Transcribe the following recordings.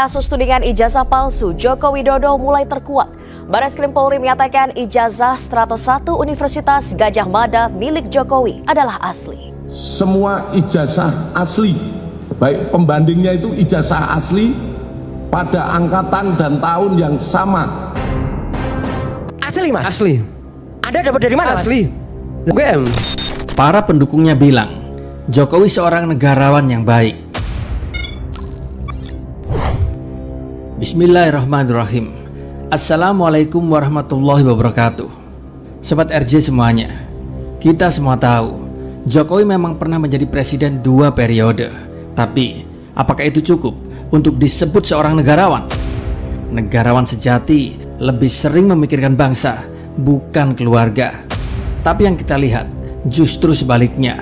Kasus tudingan ijazah palsu Joko Widodo mulai terkuak. Barreskrim Polri menyatakan ijazah Strata 1 Universitas Gadjah Mada milik Jokowi adalah asli. Semua ijazah asli, baik pembandingnya itu ijazah asli pada angkatan dan tahun yang sama. Asli, Mas? Asli. Anda dapat dari mana, Asli. Mas? UGM. Para pendukungnya bilang Jokowi seorang negarawan yang baik. Bismillahirrahmanirrahim. Assalamualaikum warahmatullahi wabarakatuh. Sobat RJ semuanya, kita semua tahu Jokowi memang pernah menjadi presiden 2 periode. Tapi apakah itu cukup untuk disebut seorang negarawan? Negarawan sejati lebih sering memikirkan bangsa, bukan keluarga. Tapi yang kita lihat justru sebaliknya.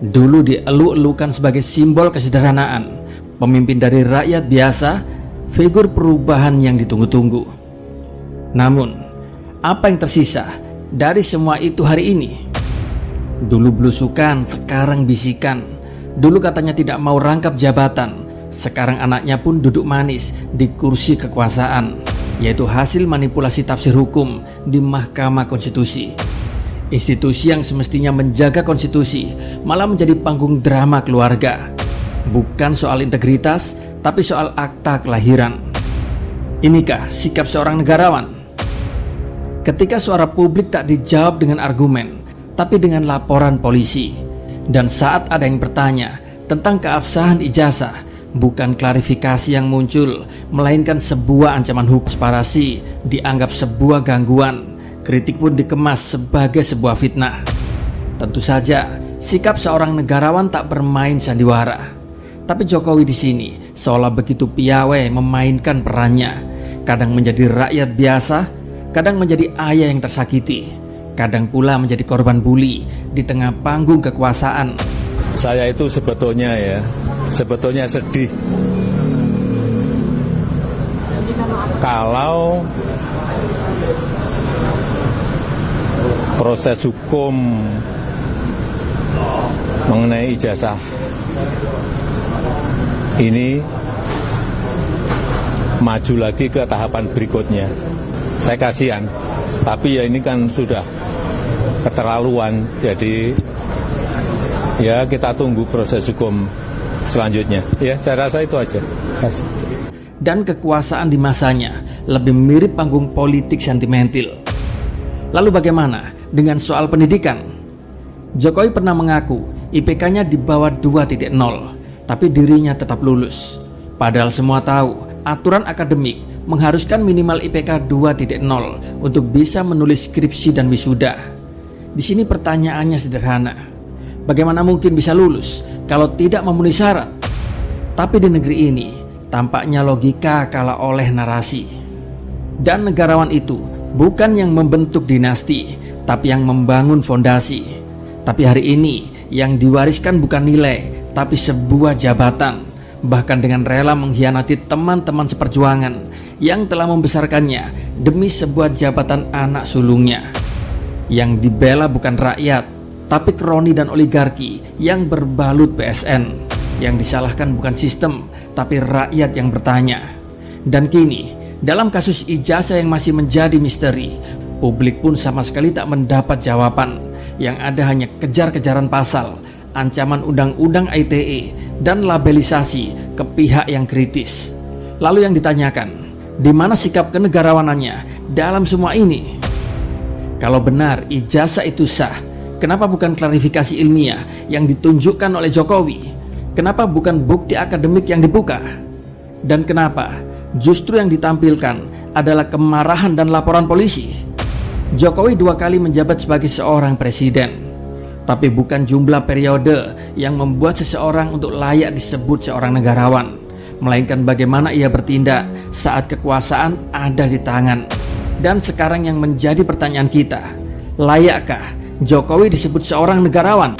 Dulu dielu-elukan sebagai simbol kesederhanaan, pemimpin dari rakyat biasa, figur perubahan yang ditunggu-tunggu. Namun, apa yang tersisa dari semua itu hari ini? Dulu belusukan, sekarang bisikan. Dulu katanya tidak mau rangkap jabatan, sekarang anaknya pun duduk manis di kursi kekuasaan, yaitu hasil manipulasi tafsir hukum di Mahkamah Konstitusi. Institusi yang semestinya menjaga konstitusi malah menjadi panggung drama keluarga. Bukan soal integritas, tapi soal akta kelahiran. Inikah sikap seorang negarawan? Ketika suara publik tak dijawab dengan argumen, tapi dengan laporan polisi. Dan saat ada yang bertanya tentang keabsahan ijazah, bukan klarifikasi yang muncul, melainkan sebuah ancaman hukum. Aspirasi dianggap sebuah gangguan, kritik pun dikemas sebagai sebuah fitnah. Tentu saja, sikap seorang negarawan tak bermain sandiwara. Tapi Jokowi di sini seolah begitu piawai memainkan perannya. Kadang menjadi rakyat biasa, kadang menjadi ayah yang tersakiti, kadang pula menjadi korban bully di tengah panggung kekuasaan. Saya itu sebetulnya sedih kalau proses hukum mengenai ijazah ini maju lagi ke tahapan berikutnya. Saya kasihan, tapi ya ini kan sudah keterlaluan. Jadi ya kita tunggu proses hukum selanjutnya. Ya saya rasa itu aja. Kasih. Dan kekuasaan di masanya lebih mirip panggung politik sentimental. Lalu bagaimana dengan soal pendidikan? Jokowi pernah mengaku IPK-nya di bawah 2.0, tapi dirinya tetap lulus. Padahal semua tahu aturan akademik mengharuskan minimal IPK 2.0 untuk bisa menulis skripsi dan wisuda. Di sini pertanyaannya sederhana. Bagaimana mungkin bisa lulus kalau tidak memenuhi syarat? Tapi di negeri ini tampaknya logika kalah oleh narasi. Dan negarawan itu bukan yang membentuk dinasti, tapi yang membangun fondasi. Tapi hari ini yang diwariskan bukan nilai, tapi sebuah jabatan. Bahkan dengan rela mengkhianati teman-teman seperjuangan yang telah membesarkannya demi sebuah jabatan anak sulungnya. Yang dibela bukan rakyat, tapi kroni dan oligarki yang berbalut PSN. Yang disalahkan bukan sistem, tapi rakyat yang bertanya. Dan kini, dalam kasus ijazah yang masih menjadi misteri, publik pun sama sekali tak mendapat jawaban. Yang ada hanya kejar-kejaran pasal, ancaman undang-undang ITE, dan labelisasi ke pihak yang kritis. Lalu yang ditanyakan, di mana sikap kenegarawanannya dalam semua ini? Kalau benar ijazah itu sah, kenapa bukan klarifikasi ilmiah yang ditunjukkan oleh Jokowi? Kenapa bukan bukti akademik yang dibuka? Dan kenapa justru yang ditampilkan adalah kemarahan dan laporan polisi? Jokowi 2 kali menjabat sebagai seorang presiden. Tapi bukan jumlah periode yang membuat seseorang untuk layak disebut seorang negarawan, melainkan bagaimana ia bertindak saat kekuasaan ada di tangan. Dan sekarang yang menjadi pertanyaan kita, layakkah Jokowi disebut seorang negarawan?